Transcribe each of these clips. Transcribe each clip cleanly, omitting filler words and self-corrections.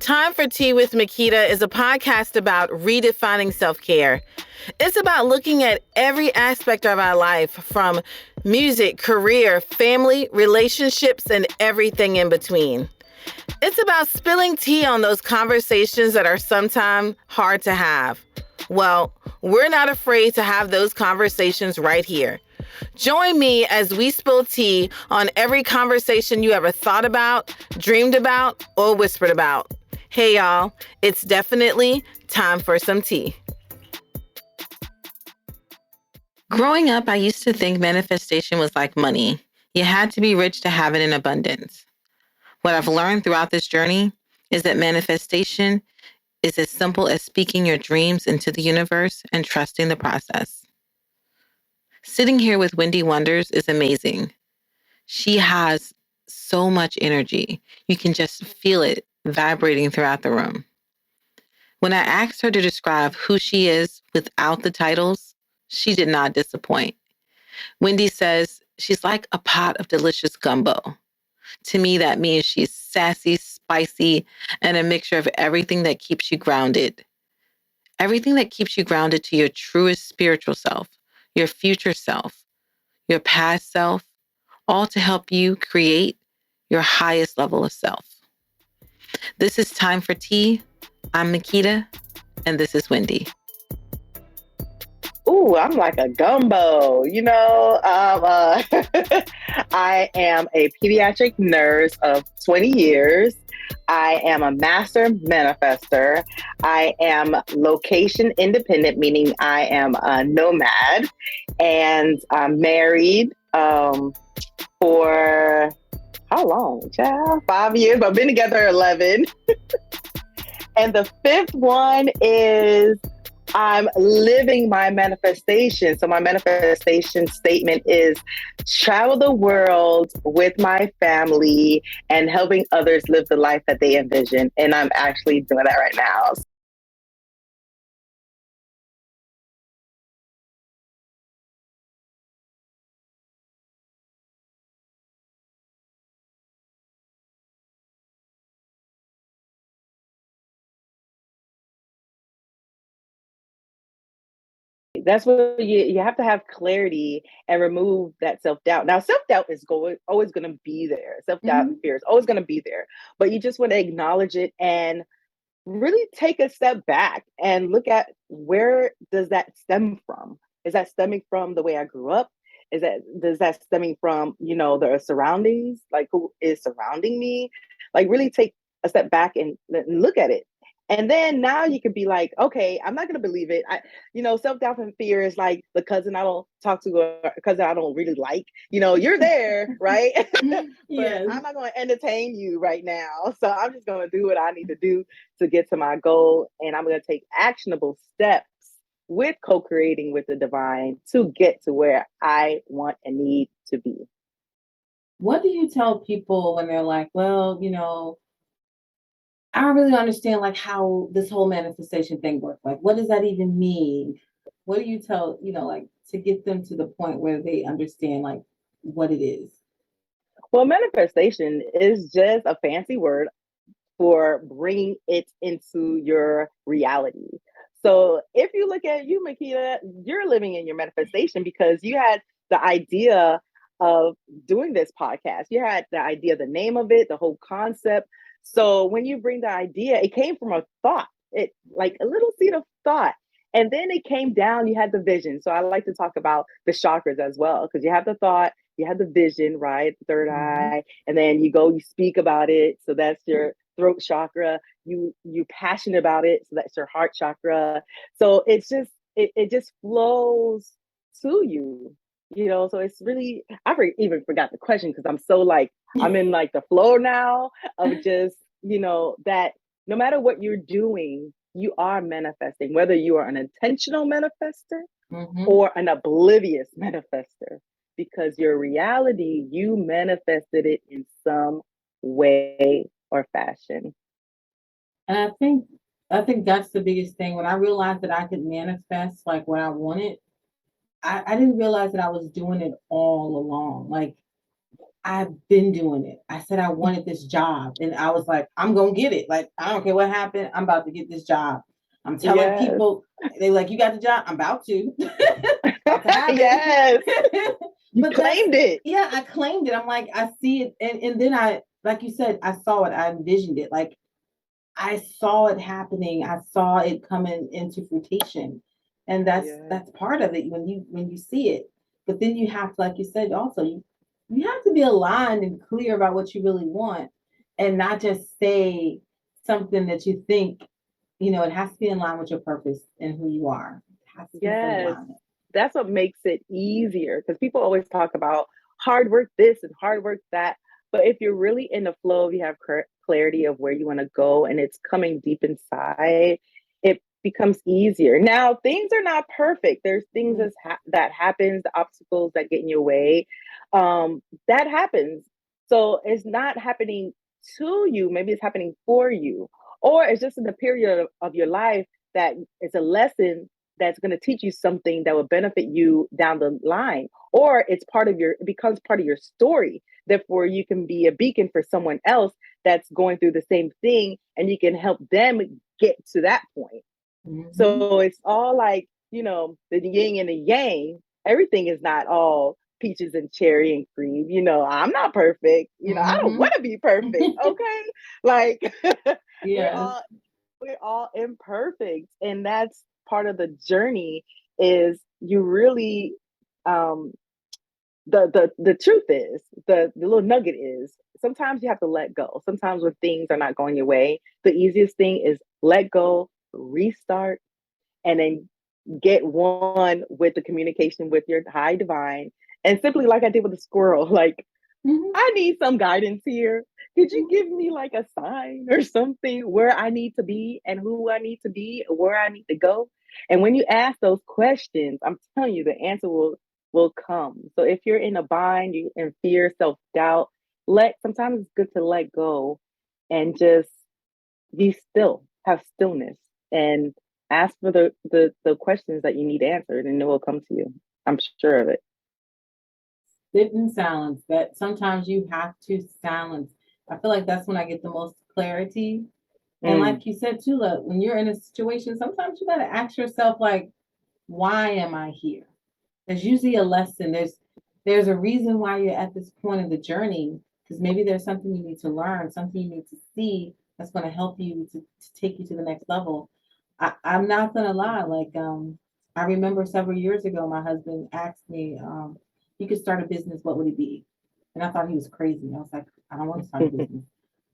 Time for Tea with Mikita is a podcast about redefining self-care. It's about looking at every aspect of our life, from music, career, family, relationships, and everything in between. It's about spilling tea on those conversations that are sometimes hard to have. Well, we're not afraid to have those conversations right here. Join me as we spill tea on every conversation you ever thought about, dreamed about, or whispered about. Hey, y'all, it's definitely time for some tea. Growing up, I used to think manifestation was like money. You had to be rich to have it in abundance. What I've learned throughout this journey is that manifestation is as simple as speaking your dreams into the universe and trusting the process. Sitting here with Wendy Wonders is amazing. She has so much energy. You can just feel it vibrating throughout the room. When I asked her to describe who she is without the titles, she did not disappoint. Wendy says she's like a pot of delicious gumbo. To me, that means she's sassy, spicy, and a mixture of everything that keeps you grounded. Everything that keeps you grounded to your truest spiritual self, your future self, your past self, all to help you create your highest level of self. This is Time for Tea. I'm Mikita, and this is Wendy. Ooh, I'm like a gumbo, I am a pediatric nurse of 20 years. I am a master manifester. I am location independent, meaning I am a nomad, and I'm married for how long, child? 5 years, but I've been together 11. And the fifth one is I'm living my manifestation. So my manifestation statement is travel the world with my family and helping others live the life that they envision. And I'm actually doing that right now. That's what you have to have clarity and remove that self-doubt. Now, self-doubt is always going to be there. Self-doubt and fear is always going to be there. But you just want to acknowledge it and really take a step back and look at, where does that stem from? Is that stemming from the way I grew up? Does that stemming from, the surroundings, like who is surrounding me? Like really take a step back and look at it. And then now you can be like, okay, I'm not going to believe it. Self-doubt and fear is like the cousin I don't talk to, or cousin I don't really like. You're there, right? Yes. But I'm not going to entertain you right now. So I'm just going to do what I need to do to get to my goal. And I'm going to take actionable steps with co-creating with the divine to get to where I want and need to be. What do you tell people when they're like, well, I don't really understand like how this whole manifestation thing works. Like, what does that even mean? What do you tell, like to get them to the point where they understand like what it is? Well, manifestation is just a fancy word for bringing it into your reality. So if you look at you, Makita, you're living in your manifestation because you had the idea of doing this podcast. You had the idea, the name of it, the whole concept. So when you bring the idea, it came from a thought, it like a little seed of thought. And then it came down, you had the vision. So I like to talk about the chakras as well, because you have the thought, you have the vision, right? Third eye, and then you speak about it. So that's your throat chakra. You passionate about it. So that's your heart chakra. So it's just, it just flows to you, so it's really, even forgot the question because I'm so like, I'm in like the flow now of just, that no matter what you're doing, you are manifesting, whether you are an intentional manifester or an oblivious manifester, because your reality, you manifested it in some way or fashion. And I think that's the biggest thing. When I realized that I could manifest like what I wanted, I didn't realize that I was doing it all along. Like I've been doing it. I said I wanted this job, and I was like, I'm gonna get it. Like, I don't care what happened. I'm about to get this job. I'm telling Yes. people, they like, you got the job. I'm about to. About to have Yes. it. You But claimed it. yeah, I claimed it. I'm like, I see it, and then I, like you said, I saw it. I envisioned it. Like, I saw it happening. I saw it coming into fruition, and Yes. that's part of it when you see it. But then you have to, like you said, also you have to be aligned and clear about what you really want, and not just say something that you think. It has to be in line with your purpose and who you are. It has to be fully Yes. aligned. That's what makes it easier, because people always talk about hard work this and hard work that. But if you're really in the flow, if you have clarity of where you want to go and it's coming deep inside, it becomes easier. Now, things are not perfect. There's things that happens, the obstacles that get in your way. That happens. So it's not happening to you. Maybe it's happening for you. Or it's just in the period of your life that it's a lesson that's going to teach you something that will benefit you down the line, or it becomes part of your story, therefore you can be a beacon for someone else that's going through the same thing, and you can help them get to that point. Mm-hmm. So it's all like, the yin and the yang. Everything is not all peaches and cherry and cream. I'm not perfect. I don't Mm-hmm. want to be perfect. Okay. Like, we're Yes. all we're all imperfect, and that's part of the journey. Is you really, um the truth is, the little nugget is, sometimes you have to let go. Sometimes when things are not going your way, the easiest thing is let go, restart, and then get one with the communication with your high divine, and simply, like I did with the squirrel, like, Mm-hmm. I need some guidance here. Could you give me like a sign or something where I need to be and who I need to be, where I need to go? And when you ask those questions, I'm telling you, the answer will come. So if you're in a bind, you in fear, self-doubt, sometimes it's good to let go and just be still, have stillness, and ask for the questions that you need answered, and it will come to you. I'm sure of it. Sit in silence. That sometimes you have to silence. I feel like that's when I get the most clarity. And Mm, like you said too, like, when you're in a situation, sometimes you got to ask yourself, like, why am I here? There's usually a lesson. There's a reason why you're at this point of the journey, because maybe there's something you need to learn, something you need to see that's going to help you to take you to the next level. I'm not gonna lie, like, I remember several years ago, my husband asked me, you could start a business, what would it be? And I thought he was crazy. I was like, I don't want to start a business.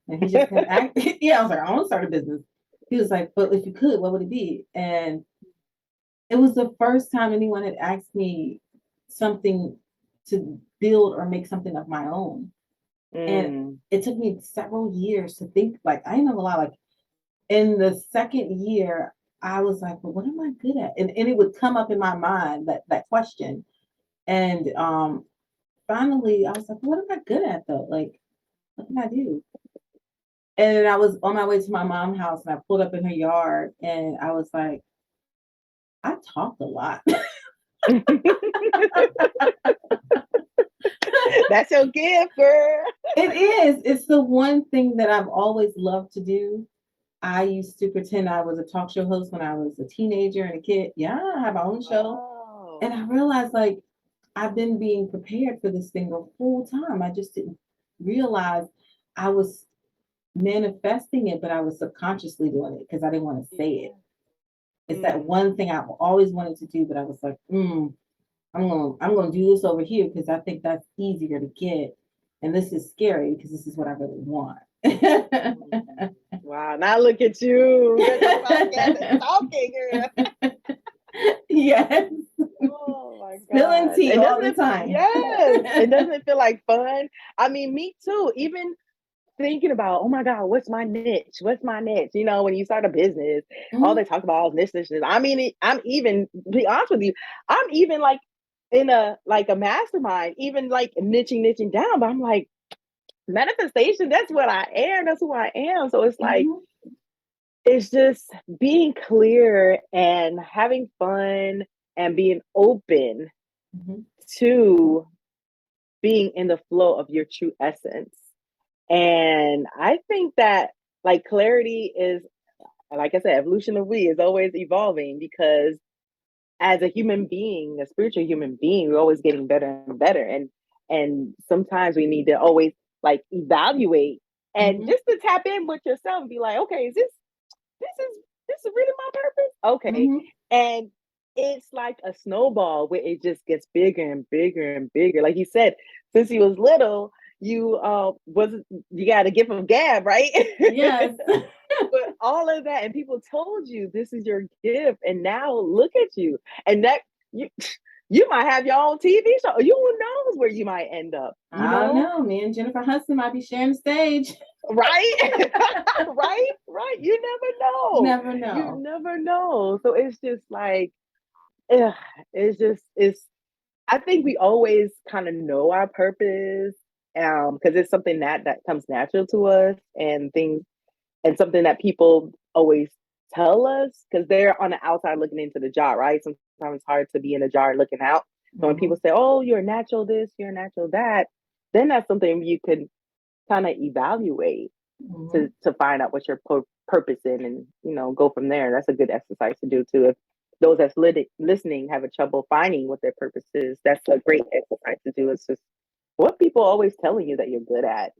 And he just kept acting. Yeah, I was like, I want to start a business. He was like, but if you could, what would it be? And it was the first time anyone had asked me something to build or make something of my own. And mm. it took me several years to think, like, I ain't know a lot. Like, in the second year, I was like, well, what am I good at? And it would come up in my mind, that question. And finally I was like, what am I good at though? Like, what can I do? And I was on my way to my mom's house, and I pulled up in her yard, and I was like, I talked a lot. That's your gift, girl. It is. It's the one thing that I've always loved to do. I used to pretend I was a talk show host when I was a teenager and a kid. Yeah, I have my own show. And Wow. I realized, like, I've been being prepared for this thing the whole time. I just didn't realize I was manifesting it, but I was subconsciously doing it because I didn't want to say it. Yeah. It's that Mm. one thing I've always wanted to do, but I was like, I'm gonna do this over here because I think that's easier to get. And this is scary because this is what I really want. Mm. Wow. Now look at you. Get the podcast and talking, girl. Yes. Oh my Spilling gosh. tea And all doesn't the it, time. yes. And doesn't it feel like fun? I mean, me too. Even thinking about, oh my God, what's my niche? What's my niche? When you start a business, all Mhm. they talk about is niche. I mean, I'm even, to be honest with you, I'm even like in a mastermind, even like niching down, but I'm like, manifestation, that's what I am. That's who I am. So it's like, Mhm. it's just being clear and having fun and being open Mhm. to being in the flow of your true essence. And I think that like clarity is, like I said, evolution of we is always evolving, because as a human being, a spiritual human being, we're always getting better and better. And sometimes we need to always like evaluate and just to tap in with yourself and be like, okay, this is this is really my purpose? Okay. And it's like a snowball where it just gets bigger and bigger and bigger. Like you said, since you was little, you you got a gift of gab, right? Yes. But all of that, and people told you this is your gift, and now look at you, and that you you might have your own TV show. You knows where you might end up. You I know, don't know. Me and Jennifer Hudson might be sharing the stage. right? right. You never know. Never know. You never know. So it's just like, ugh, it's. I think we always kind of know our purpose, because it's something that comes natural to us, and things, and something that people always tell us, because they're on the outside looking into the jar, right? Sometimes it's hard to be in the jar looking out. So when people say, "Oh, you're a natural this, you're a natural that," then that's something you could kind of evaluate to find out what your purpose in, and go from there. That's a good exercise to do too. If those that's listening have a trouble finding what their purpose is, that's a great exercise to do. It's just what people always telling you that you're good at,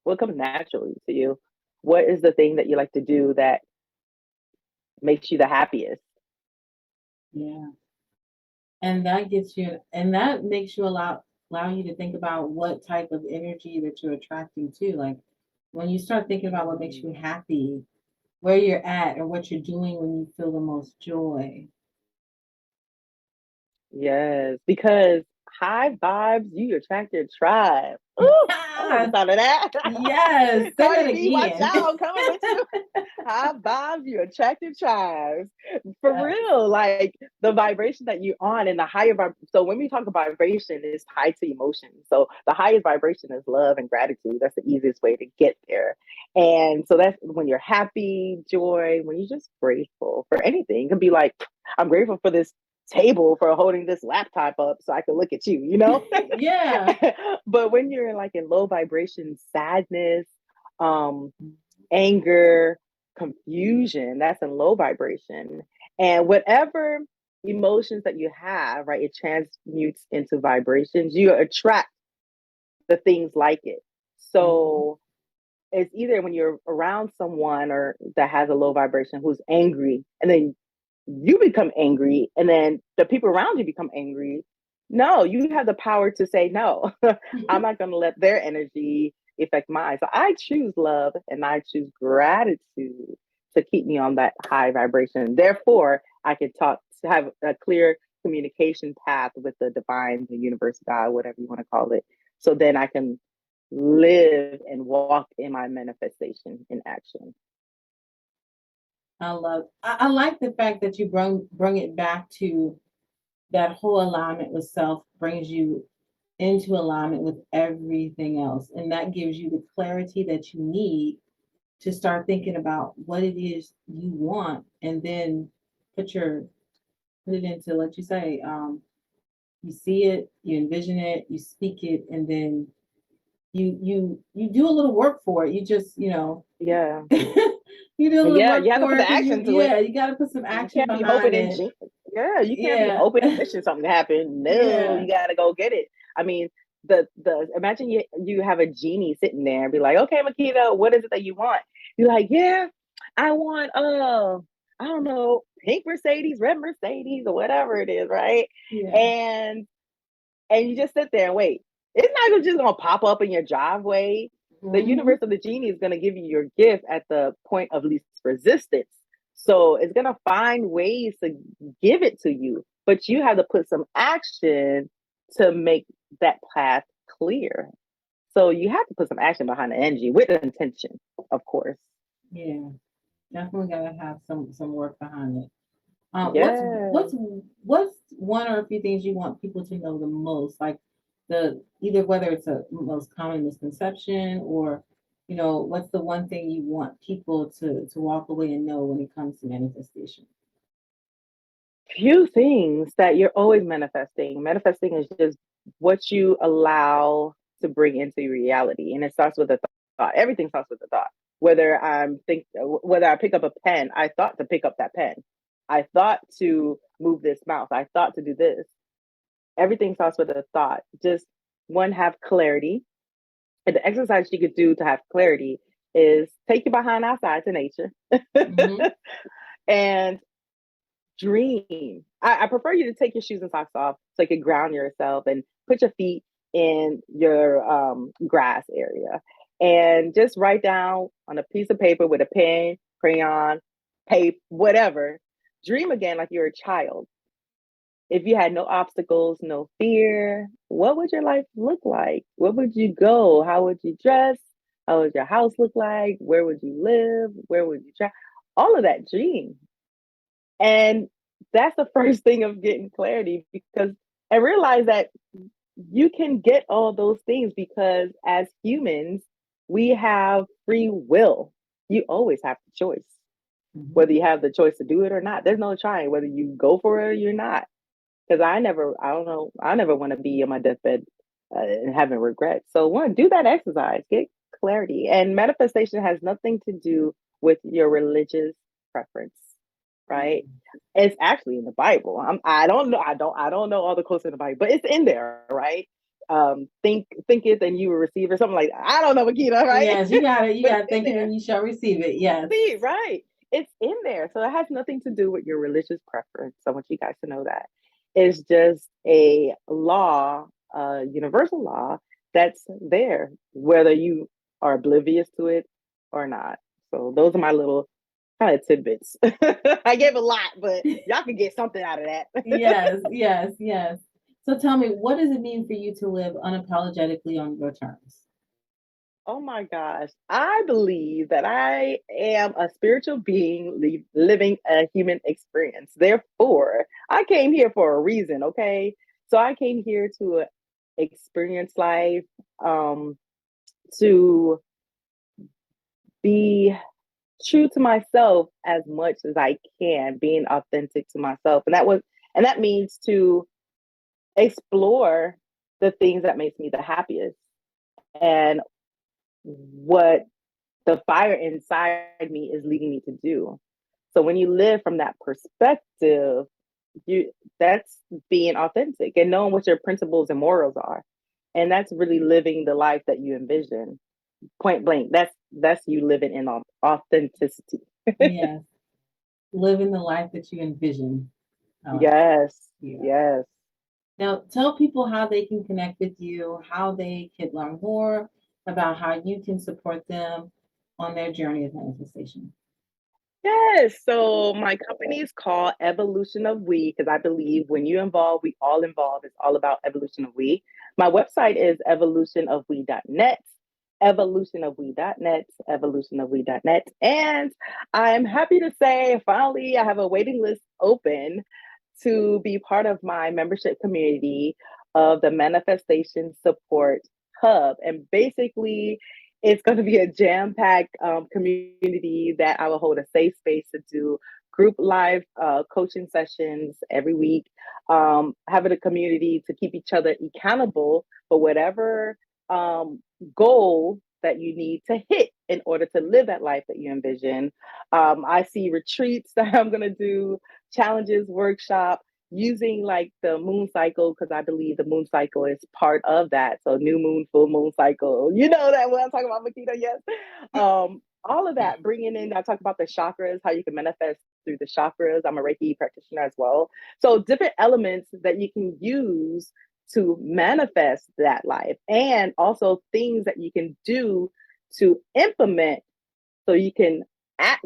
what comes naturally to you, what is the thing that you like to do that makes you the happiest. Yeah. And that gets you, and that makes you allow you to think about what type of energy that you're attracting to. Like when you start thinking about what makes you happy, where you're at, or what you're doing when you feel the most joy. Yes, because high vibes, you attract your tribe. Ooh, I love the sound of that. Yes, say that Cardi B, watch again. out, I'm coming with you. High vibes, you attract your tribes. For real, like the vibration that you're on, and the higher vibration. So when we talk about vibration, it's tied to emotion. So the highest vibration is love and gratitude. That's the easiest way to get there. And so that's when you're happy, joy, when you're just grateful for anything. It can be like, I'm grateful for this table, for holding this laptop up so I can look at you, Yeah. But when you're like in low vibration, sadness, um, anger, confusion, that's in low vibration. And whatever emotions that you have, right, it transmutes into vibrations. You attract the things like it. So it's either when you're around someone or that has a low vibration who's angry, and then you become angry, and then the people around you become angry. No, you have the power to say no. I'm not going to let their energy affect mine. So I choose love, and I choose gratitude to keep me on that high vibration. Therefore, I can talk to have a clear communication path with the divine, the universe, God, whatever you want to call it. So then I can live and walk in my manifestation in action. I like the fact that you bring it back to that whole alignment with self brings you into alignment with everything else. And that gives you the clarity that you need to start thinking about what it is you want, and then put it into, like you say, you see it, you envision it, you speak it, and then you do a little work for it. You just, Yeah. you do a little Yeah, work you have to for put the it because action to it. you got to put some You action can't be behind hoping it. yeah, you can't be Yeah. hoping and wishing something to happen. No, Yeah. you gotta go get it. I mean, the imagine you have a genie sitting there and be like, okay, Makita, what is it that you want? You're like, yeah, I want I don't know, pink Mercedes, red Mercedes, or whatever it is, right? Yeah. And you just sit there and wait. It's not just gonna pop up in your driveway. The universe of the genie is gonna give you your gift at the point of least resistance. So it's gonna find ways to give it to you, but you have to put some action to make that path clear. So you have to put some action behind the energy with intention, of course. Yeah. Definitely gotta have some work behind it. Yeah. What's one or a few things you want people to know the most? Like the either whether it's a most common misconception, or what's the one thing you want people to walk away and know when it comes to manifestation? Few things that you're always manifesting. Manifesting is just what you allow to bring into reality. And it starts with a thought. Everything starts with a thought. Whether I pick up a pen, I thought to pick up that pen. I thought to move this mouse. I thought to do this. Everything starts with a thought. Just one, have clarity. And the exercise you could do to have clarity is take your behind outside to nature mm-hmm. and dream. I prefer you to take your shoes and socks off so you can ground yourself and put your feet in your grass area and just write down on a piece of paper with a pen, crayon, tape, whatever. Dream again like you're a child. If you had no obstacles, no fear, what would your life look like? Where would you go? How would you dress? How would your house look like? Where would you live? Where would you travel? All of that dream. And that's the first thing of getting clarity because I realize that you can get all those things because as humans, we have free will. You always have the choice, mm-hmm. whether you have the choice to do it or not. There's no trying, whether you go for it or you're not. Because I never want to be on my deathbed and having regrets. So one, do that exercise, get clarity. And manifestation has nothing to do with your religious preference, right? Mm-hmm. It's actually in the Bible. I don't know all the quotes in the Bible, but it's in there, right? Think it and you will receive it, something like that. I don't know, Mikita, right? Yes, you got it. You got to think it and you shall receive it. Yes. See, right. It's in there. So it has nothing to do with your religious preference. I want you guys to know that. It's just a law, a universal law that's there, whether you are oblivious to it or not. So those are my little kind of tidbits. I gave a lot, but y'all can get something out of that. Yes. So tell me, what does it mean for you to live unapologetically on your terms? Oh my gosh. I believe that I am a spiritual being living a human experience. Therefore, I came here for a reason, okay? So I came here to experience life, to be true to myself as much as I can, being authentic to myself. And that means to explore the things that makes me the happiest and what the fire inside me is leading me to do. So when you live from that perspective, that's being authentic and knowing what your principles and morals are. And that's really living the life that you envision. Point blank. That's you living in authenticity. Yes. Living the life that you envision. Yes. Yes. Now, tell people how they can connect with you, how they can learn more about how you can support them on their journey of manifestation. Yes. So my company is called Evolution of We because I believe when you involve, we all involve. It's all about evolution of we. My website is evolutionofwe.net, evolutionofwe.net, evolutionofwe.net. And I'm happy to say, finally, I have a waiting list open to be part of my membership community of the Manifestation Support Hub. And basically, it's going to be a jam-packed community that I will hold a safe space to do group live coaching sessions every week, having a community to keep each other accountable for whatever goal that you need to hit in order to live that life that you envision. I see retreats that I'm going to do, challenges, workshop, using like the moon cycle, because I believe the moon cycle is part of that. So new moon, full moon cycle, you know that what I'm talking about, Mikita, yes. All of that, bringing in, I talk about the chakras, how you can manifest through the chakras. I'm a Reiki practitioner as well. So different elements that you can use to manifest that life, and also things that you can do to implement so you can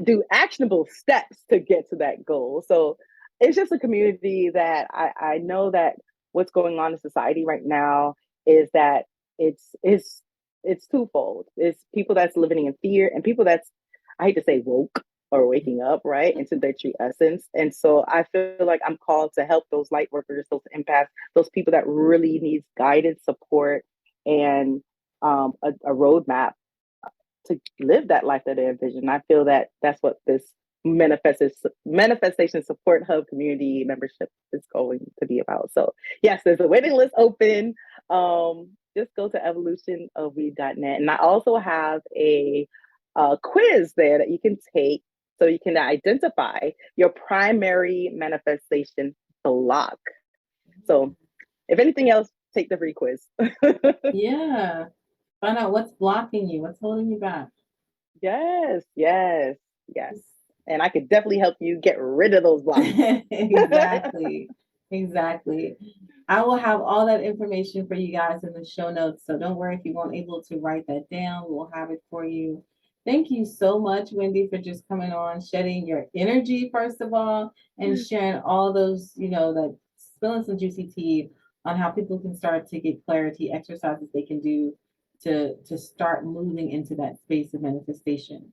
do actionable steps to get to that goal. So it's just a community that I know that what's going on in society right now is that it's twofold. It's people that's living in fear and people that's, I hate to say woke or waking up, right, into their true essence. And so I feel like I'm called to help those light workers, those empaths, those people that really needs guided support and a roadmap to live that life that they envision. I feel that that's what this manifestation support hub community membership is going to be about. So yes, there's a waiting list open. Just go to evolutionofwe.net, and I also have a quiz there that you can take so you can identify your primary manifestation block. So if anything else, take the free quiz. Yeah. Find out what's blocking you, what's holding you back. Yes. And I could definitely help you get rid of those blocks. Exactly. I will have all that information for you guys in the show notes. So don't worry if you weren't able to write that down. We'll have it for you. Thank you so much, Wendy, for just coming on, shedding your energy, first of all, and sharing all those, that spilling some juicy tea on how people can start to get clarity, exercises they can do to start moving into that space of manifestation.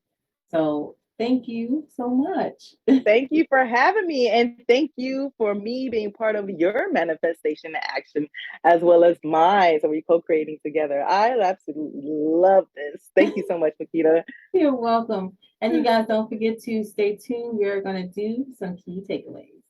So thank you so much. Thank you for having me. And thank you for me being part of your manifestation action as well as mine. So we're co-creating together. I absolutely love this. Thank you so much, Mikita. You're welcome. And you guys don't forget to stay tuned. We're going to do some key takeaways.